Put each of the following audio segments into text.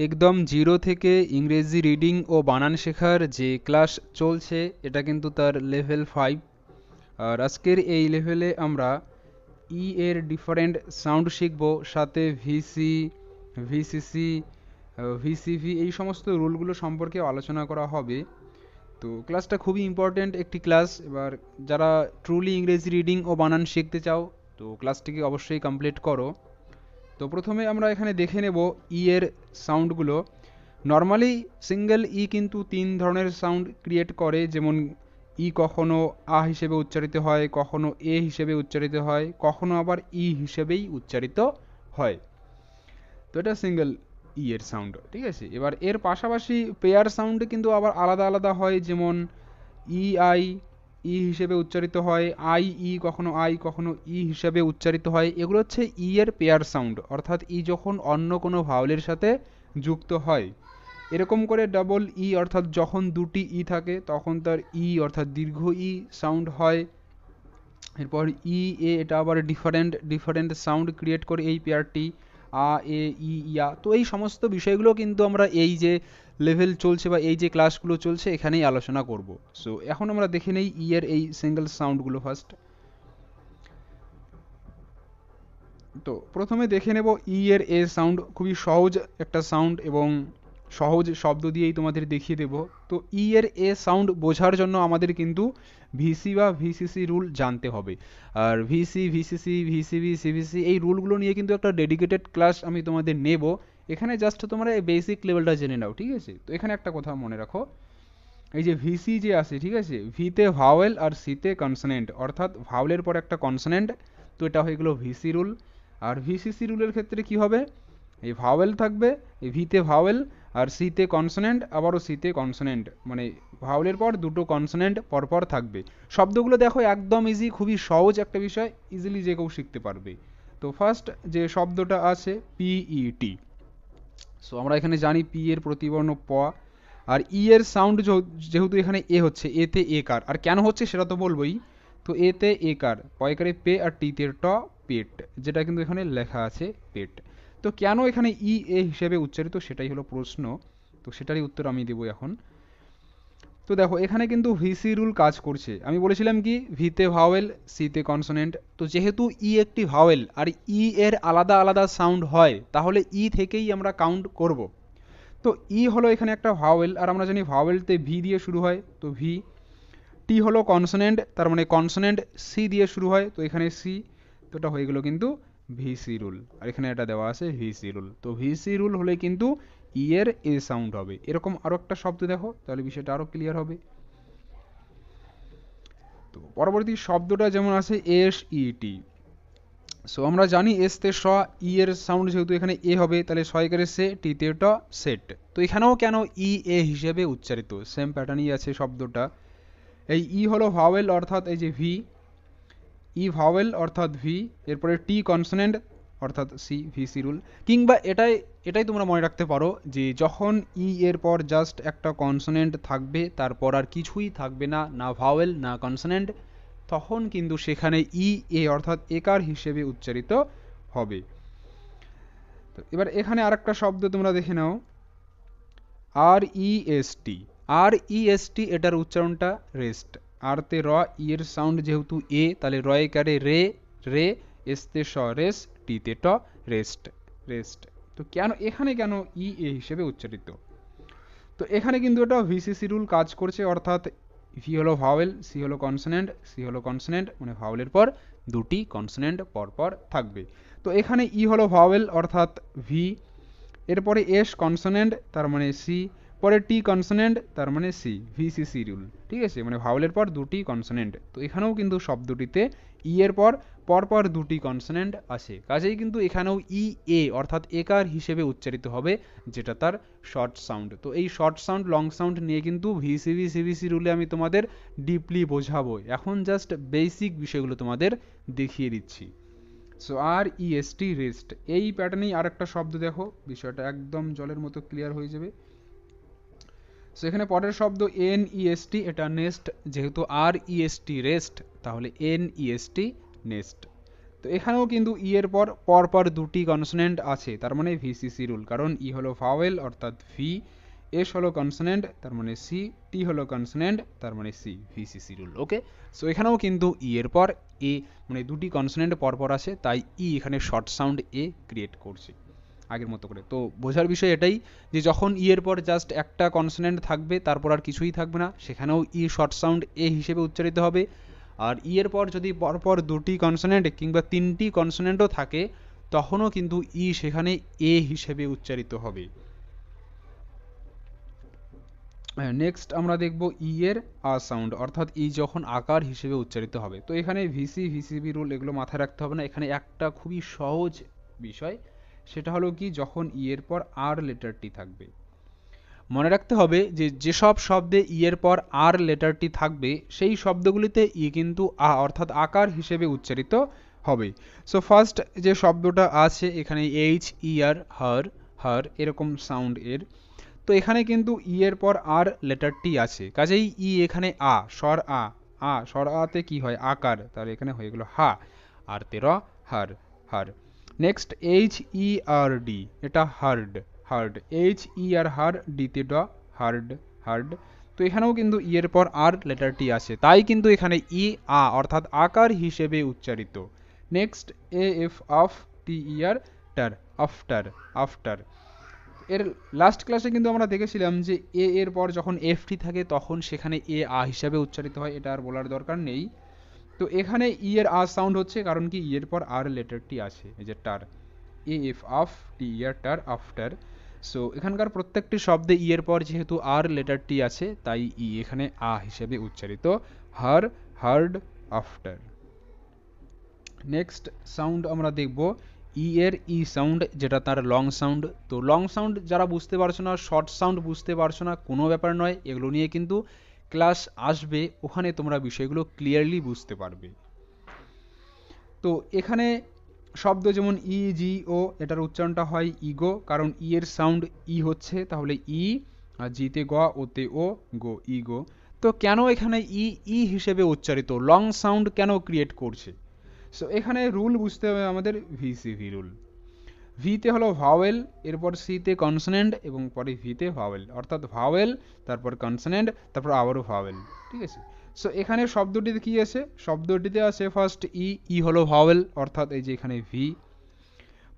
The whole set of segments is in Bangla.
একদম জিরো থেকে ইংরেজি রিডিং ও বানান শেখার যে ক্লাস চলছে এটা কিন্তু তার লেভেল 5। আর আজকের এই লেভেলে আমরা ই এর ডিফারেন্ট সাউন্ড শিখব, সাথে ভিসি, ভিসিসি, ভিসিভি এই সমস্ত রুলগুলো সম্পর্কে আলোচনা করা হবে। তো ক্লাসটা খুবই ইম্পর্ট্যান্ট একটি ক্লাস। এবার যারা ট্রুলি ইংরেজি রিডিং ও বানান শিখতে চাও তো ক্লাসটিকে অবশ্যই কমপ্লিট করো। তো প্রথমে আমরা এখানে দেখে নেব ই এর সাউন্ডগুলো। নর্মালি সিঙ্গেল ই কিন্তু তিন ধরনের সাউন্ড ক্রিয়েট করে, যেমন ই কখনো আ হিসেবে উচ্চারিত হয়, কখনো এ হিসেবে উচ্চারিত হয়, কখনো আবার ই হিসেবেই উচ্চারিত হয়। তো এটা সিঙ্গেল ই এর সাউন্ড, ঠিক আছে। এবার এর পাশাপাশি পেয়ার সাউন্ড কিন্তু আবার আলাদা আলাদা হয়, যেমন ই আই ই হিসেবে উচ্চারিত হয়, আই ই কখনো আই কখনো ই হিসেবে উচ্চারিত হয়। এগুলো হচ্ছে ই এর পেয়ার সাউন্ড, অর্থাৎ ই যখন অন্য কোনো ভাওয়েলের সাথে যুক্ত হয়। এরকম করে ডাবল ই অর্থাৎ যখন দুটি ই থাকে তখন তার ই অর্থাৎ দীর্ঘ ই সাউন্ড হয়। এরপর ই এ এটা আবার ডিফারেন্ট ডিফারেন্ট সাউন্ড ক্রিয়েট করে এই পেয়ারটি, আ এ ই ইয়া। তো এই সমস্ত বিষয়গুলো কিন্তু আমরা এই যে লেভেল চলছে বা এই যে ক্লাসগুলো চলছে এখানেই আলোচনা করব। সো এখন আমরা দেখে নেই ই এর এই সিঙ্গেল সাউন্ডগুলো ফার্স্ট। তো প্রথমে দেখে নেব ই এর এ সাউন্ড। খুবই সহজ একটা সাউন্ড এবং সহজ শব্দ দিয়েই তোমাদের দেখিয়ে দেব। তো ই এর এ সাউন্ড বোঝার জন্য আমাদের কিন্তু ভিসি বা ভিসিসি রুল জানতে হবে। আর ভিসি, ভিসিসি, ভিসিবি, সিভিসি এই রুলগুলো নিয়ে কিন্তু একটা ডেডিকেটেড ক্লাস আমি তোমাদের নেব। এখানে জাস্ট তোমরা এই বেসিক লেভেলটা জেনে নাও, ঠিক আছে। তো এখানে একটা কথা মনে রাখো, এই যে ভিসি যে আছে, ঠিক আছে, ভিতে ভাওয়েল আর সিতে কনসোনেন্ট, অর্থাৎ ভাওয়েলের পর একটা কনসোনেন্ট। তো এটা হয়ে গেল ভিসি রুল। আর ভিসিসি রুলের ক্ষেত্রে কি হবে, এই ভাওয়েল থাকবে, এই ভিতে ভাওয়েল আর সিতে কনসোনেন্ট, আবারও সিতে কনসোনেন্ট, মানে ভাওয়েলের পর দুটো কনসোনেন্ট পরপর থাকবে। শব্দগুলো দেখো একদম ইজি, খুবই সহজ একটা বিষয়, ইজিলি যে কেউ শিখতে পারবে। তো ফার্স্ট যে শব্দটা আছে পিইটি। সো আমরা এখানে জানি পি এর প্রতিবর্ণ প। আর ই এর সাউন্ড যেহেতু এখানে এ হচ্ছে, এতে এ কার, আর কেন হচ্ছে সেটা তো বলবোই। তো এতে এ কার, পয়কারে পে আর টিতে ট, পেট, যেটা কিন্তু এখানে লেখা আছে পেট। তো কেন এখানে ই এ হিসেবে উচ্চারিত সেটাই হলো প্রশ্ন। তো সেটারই উত্তর আমি দেবো এখন। তো দেখো এখানে কিন্তু ভিসি রুল কাজ করছে। আমি বলেছিলাম কি ভিতে ভাওয়েল সিতে কনসোনেন্ট। তো যেহেতু ই একটি ভাওয়েল আর ই এর আলাদা আলাদা সাউন্ড হয়, তাহলে ই থেকেই আমরা কাউন্ট করব। তো ই হলো এখানে একটা ভাওয়েল, আর আমরা জানি ভাওয়েলতে ভি দিয়ে শুরু হয়, তো ভি। টি হলো কনসোনেন্ট, তার মানে কনসোনেন্ট সি দিয়ে শুরু হয়, তো এখানে সি। তো এটা হয়ে গেল কিন্তু ভিসি রুল, আর এখানে এটা দেওয়া আছে ভিসি রুল। তো ভিসি রুল হলে কিন্তু ই এর এ সাউন্ড হবে। এরকম আরো একটা শব্দ দেখো, তাহলে বিষয়টা আরো ক্লিয়ার হবে। তো পরবর্তী শব্দটা যেমন আছে এস ইটি। সো আমরা জানি এস তে স, ই এর সাউন্ড যেহেতু এখানে এ হবে, তাহলে সয়কারে সে, টিতে ট, সেট। তো এখানেও কেন ই এ হিসেবে উচ্চারিত, সেম প্যাটার্নই আছে শব্দটা। এই ই হলো ভাওয়েল অর্থাৎ এই যে ভি, ই ভাওয়েল অর্থাৎ ভি, এরপরে টি কনসোনেন্ট অর্থাৎ সি, ভিসি রুল। কিংবা এটাই এটাই তোমরা মনে রাখতে পারো যে যখন ই এর পর জাস্ট একটা কনসোনেন্ট থাকবে, তারপর আর কিছুই থাকবে না, না ভাওয়েল না কনসোনেন্ট, তখন কিন্তু সেখানে ই এ অর্থাৎ একার হিসেবে উচ্চারিত হবে। তো এবার এখানে আরেকটা শব্দ তোমরা দেখে নাও, আর ই এস টি। আর ই এস টি এটার উচ্চারণটা রেস্ট। আর তে র, ই এর সাউন্ড যেহেতু এ, তাহলে র এ কারে রে, রে, এস তে স রেস, টি তে ট, রেস্ট, রেস্ট। তো কেন এখানে কেন ই এ হিসেবে উচ্চারিত, তো এখানে কিন্তু এটা ভিসিসি রুল কাজ করছে, অর্থাৎ ভি হলো ভাওয়েল, সি হলো কনসোনেন্ট, সি হলো কনসোনেন্ট, মানে ভাওয়েলের পর দুটি কনসোনেন্ট পরপর থাকবে। তো এখানে ই হলো ভাওয়েল অর্থাৎ ভি, এরপরে এস কনসোনেন্ট তার মানে সি, পরে টি কনসোনেন্ট তার মানে সি, ভিসিসি রুল, ঠিক আছে, মানে ভাওয়েলের পর দুটি কনসোনেন্ট। তো এখানেও কিন্তু শব্দটিতে ই এর পর পরপর দুটি কনসোনেন্ট আছে, কাজেই কিন্তু এখানেও ই এ অর্থাৎ একার হিসেবে উচ্চারিত হবে, যেটা তার শর্ট সাউন্ড। তো এই শর্ট সাউন্ড লং সাউন্ড নিয়ে কিন্তু ভিসিবি সিভিসি রুলে আমি তোমাদের ডিপলি বোঝাবো, এখন জাস্ট বেসিক বিষয়গুলো তোমাদের দেখিয়ে দিচ্ছি। সো আর ইএসটি রেস্ট, এই প্যাটার্নেই আর একটা শব্দ দেখো, বিষয়টা একদম জলের মতো ক্লিয়ার হয়ে যাবে। সো এখানে পরের শব্দ এন ইএসটি, এটা নেস্ট। যেহেতু আর ইএসটি রেস্ট, তাহলে এন ইএসটি নেস্ট। তো এখানেও কিন্তু ই এর পর পরপর দুটি কনসোনেন্ট আছে, তার মানে ভিসিসি রুল, কারণ ই হলো ভাওয়েল অর্থাৎ ভি, এস হলো কনসোনেন্ট তার মানে সি, টি হলো কনসোনেন্ট তার মানে সি, ভিসিসি রুল। ওকে, সো এখানেও কিন্তু ই এর পর এ মানে দুটি কনসোনেন্ট পরপর আছে, তাই ই এখানে শর্ট সাউন্ড এ ক্রিয়েট করছে আগের মতো করে। তো বোঝার বিষয় এটাই যে যখন ই এর পর জাস্ট একটা কনসোনেন্ট থাকবে তারপর আর কিছুই থাকবে না, সেখানেও ই শর্ট সাউন্ড এ হিসেবে উচ্চারিত হবে। আর ই এর পর যদি পরপর দুটি কনসোনেন্ট কিংবা তিনটি কনসোনেন্টও থাকে তখনও কিন্তু ই সেখানে এ হিসেবে উচ্চারিত হবে। নেক্সট আমরা দেখব ই এর আ সাউন্ড, অর্থাৎ ই যখন আকার হিসেবে উচ্চারিত হবে। তো এখানে ভিসি ভিসিবি রুল এগুলো মাথায় রাখতে হবে না, এখানে একটা খুবই সহজ বিষয়, সেটা হলো কি যখন ই এর পর আর লেটারটি থাকবে। মনে রাখতে হবে যে যেসব শব্দে ই এর পর আর লেটারটি থাকবে সেই শব্দগুলিতে ই কিন্তু আ অর্থাৎ আকার হিসেবে উচ্চারিত হবে। সো ফার্স্ট যে শব্দটা আছে এখানে এইচ ই আর, হার, হার এরকম সাউন্ড এর। তো এখানে কিন্তু ই এর পর আর লেটারটি আছে, কাজেই ই এখানে আ স্বর আ, আ স্বর আতে কি হয় আকার, তাহলে এখানে হয়ে গেল হা, আর তের হার, হার। নেক্সট এইচ ই আর ডি, এটা হার্ড, হার্ড, এইচ ই আর হার, ডিতে ড, হার্ড, হার্ড। তো এখানেও কিন্তু ই এর পর আর লেটারটি আছে, তাই কিন্তু এখানে ই আ অর্থাৎ আকার হিসেবে উচ্চারিত। নেক্সট এ এফ অফ, টি ই আর টার, আফটার, আফটার। এর লাস্ট ক্লাসে কিন্তু আমরা দেখেছিলাম যে এ এর পর যখন এফটি থাকে তখন সেখানে এ আ হিসাবে উচ্চারিত হয়, এটা আর বলার দরকার নেই। তো এখানে ই এর আ সাউন্ড হচ্ছে কারণ কি ই এর পর আর লেটারটি আছে, এই যে টার, এ এফ অফ, টি ই আর টার, আফটার। সো এখানকার প্রত্যেকটি শব্দে ই এর পর যেহেতু আর লেটারটি আছে তাই ই এখানে আ হিসেবে উচ্চারিত, হার, হার্ড, আফটার। নেক্সট সাউন্ড আমরা দেখব ই এর ই সাউন্ড, যেটা তার লং সাউন্ড। তো লং সাউন্ড যারা বুঝতে পারছো না, শর্ট সাউন্ড বুঝতে পারছো না, কোনো ব্যাপার নয়, এগুলো নিয়ে কিন্তু ক্লাস আসবে, ওখানে তোমরা বিষয়গুলো ক্লিয়ারলি বুঝতে পারবে। তো এখানে শব্দ যেমন ই জি ও, এটার উচ্চারণটা হয় ইগো, কারণ ই এর সাউন্ড ই হচ্ছে, তাহলে ই, আর জিতে গ, ওতে ও, গো, ইগো। তো কেন এখানে ই ই হিসেবে উচ্চারিত, লং সাউন্ড কেন ক্রিয়েট করছে? সো এখানে রুল বুঝতে হবে আমাদের, ভিসিভি রুল। ভিতে হলো ভাওয়েল, এরপর সিতে কনসোনেন্ট এবং পরে ভিতে ভাওয়েল, অর্থাৎ ভাওয়েল তারপর কনসোনেন্ট তারপর আবারও ভাওয়েল, ঠিক আছে। সো এখানে শব্দটিতে কি আছে, শব্দটিতে আছে ফার্স্ট ই, ই হলো ভাওয়েল অর্থাৎ এই যে এখানে ভি,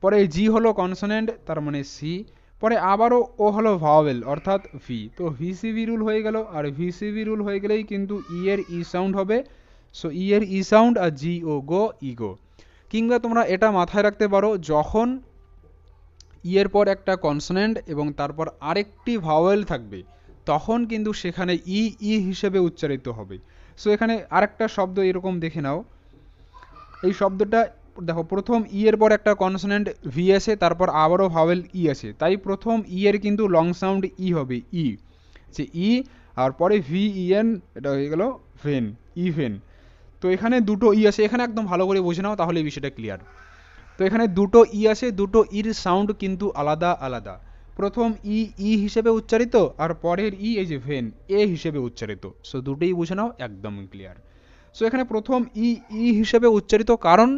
পরে জি হলো কনসোনেন্ট তার মানে সি, পরে আবারও ও হলো ভাওয়েল অর্থাৎ ভি। তো ভিসিভি রুল হয়ে গেল, আর ভিসিভি রুল হয়ে গেলেই কিন্তু ই এর ই সাউন্ড হবে। সো ই এর ই সাউন্ড আর জি ও গো, ইগো। কিংবা তোমরা এটা মাথায় রাখতে পারো, যখন ই এর পর একটা কনসোনেন্ট এবং তারপর আরেকটি ভাওয়েল থাকবে তখন কিন্তু সেখানে ই ই হিসেবে উচ্চারিত হবে। সো এখানে আরেকটা শব্দ এরকম দেখে নাও, এই শব্দটা দেখো প্রথম ই এর পর একটা কনসোনেন্ট ভি আছে, তারপর আবারও ভাওয়েল ই আছে, তাই প্রথম ই এর কিন্তু লং সাউন্ড ই হবে, ই, যে ই, আর পরে ভি ই এন, এটা হয়ে গেল ভেন, ইভেন। তো এখানে দুটো ই আছে, এখানে একদম ভালো করে বুঝে নাও তাহলে এই বিষয়টা ক্লিয়ার। তো এখানে দুটো ই আছে, দুটো ইর সাউন্ড কিন্তু আলাদা আলাদা, প্রথম ই ই হিসেবে উচ্চারিত আর পরের ই এই যে ভেন এ হিসেবে উচ্চারিত। সো দুটোই বুঝে নাও, একদম ক্লিয়ার। সো এখানে প্রথম ই ই হিসেবে উচ্চারিত, কারণ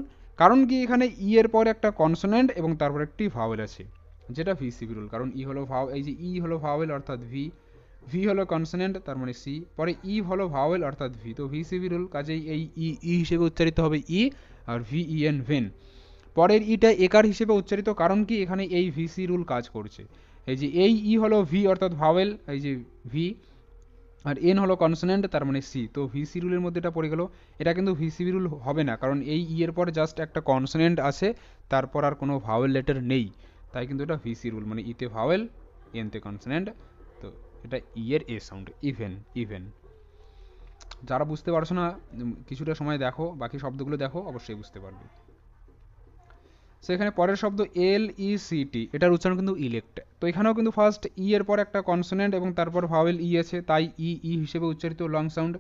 কারণ কি এখানে ই এর পর একটা কনসোনেন্ট এবং তারপর একটি ভাওয়েল আছে, যেটা ভিসিবি রুল, কারণ ই হলো ভাও, এই যে ই হলো ভাওয়েল অর্থাৎ ভি, ভি হলো কনসোনেন্ট তার মানে সি, পরে ই হলো ভাওয়েল অর্থাৎ ভি, তো ভিসিবি রুল, কাজেই এই ই ই হিসেবে উচ্চারিত হবে ই, আর ভি ই এন ভেন। পরের ইটা একার হিসেবে উচ্চারিত, কারণ কি এখানে এই ভিসি রুল কাজ করছে, এই যে এই ই হলো ভি অর্থাৎ ভাওয়েল, এই যে ভি, আর এন হলো কনসোনেন্ট তার মানে সি, তো ভিসি রুলের মধ্যে এটা পড়ে গেল। এটা কিন্তু ভিসিবি রুল হবে না, কারণ এই ই এর পর জাস্ট একটা কনসোনেন্ট আছে, তারপর আর কোনো ভাওয়েল লেটার নেই, তাই কিন্তু এটা ভিসি রুল, মানে ইতে ভাওয়েল এনতে কনসোনেন্ট। তো এটা ই এর এ সাউন্ড, ইভেন, ইভেন। যারা বুঝতে পারছো না কিছুটা সময় দেখো, বাকি শব্দগুলো দেখো, অবশ্যই বুঝতে পারবে। সো এখানে পরের শব্দ এল ই সি টি, এটার উচ্চারণ কিন্তু ইলেক্ট। তো এখানেও কিন্তু ফার্স্ট ই এর পর একটা কনসোনেন্ট এবং তারপর ভাওয়েল ই আছে, তাই ই ই হিসেবে উচ্চারিত, লং সাউন্ড।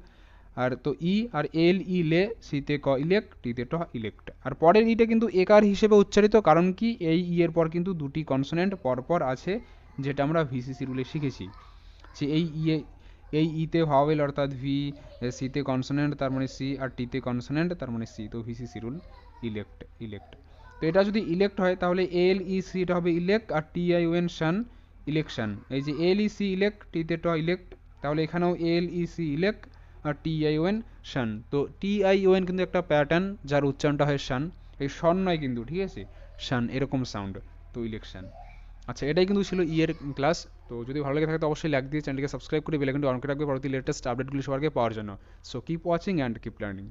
আর তো ই আর এল ই লে, সিতে ক ইলেক্ট, টিতে ট ইলেক্ট। আর পরের ইটা কিন্তু একার হিসেবে উচ্চারিত, কারণ কি এই ই এর পর কিন্তু দুটি কনসোনেন্ট পরপর আছে, যেটা আমরা ভিসিসি রুলে শিখেছি, যে এই ই এই ইতে ভাওয়েল অর্থাৎ ভি, সিতে কনসোনেন্ট তার মানে সি, আর টিতে কনসোনেন্ট তার মানে সি, তো ভিসিসি রুল। Elect elect. তো এটা যদি ইলেক্ট হয় তাহলে এএলইসি এটা হবে ইলেক্ট, আর টিআইওএন শান ইলেকশন। এই যে এএলইসি ইলেক্ট, টিতে ট ইলেক্ট, তাহলে এখানেও এএলইসি ইলেক্ট আর টিআইওএন শান। তো টিআইওএন কিন্তু একটা প্যাটার্ন যার উচ্চারণটা হয় শান, এই শন নয় কিন্তু, ঠিক আছে, শান এরকম সাউন্ড। তো ইলেকশন। আচ্ছা, এটাই কিন্তু ছিল এর ক্লাস। তো যদি ভালো লাগে থাকে তো অবশ্যই লাইক দিয়ে চ্যানেলকে সাবস্ক্রাইব করে বেল আইকনটি অন করে রাখবে পরবর্তী লেটেস্ট আপডেটগুলি সবার আগে পাওয়ার জন্য। So keep watching and keep learning.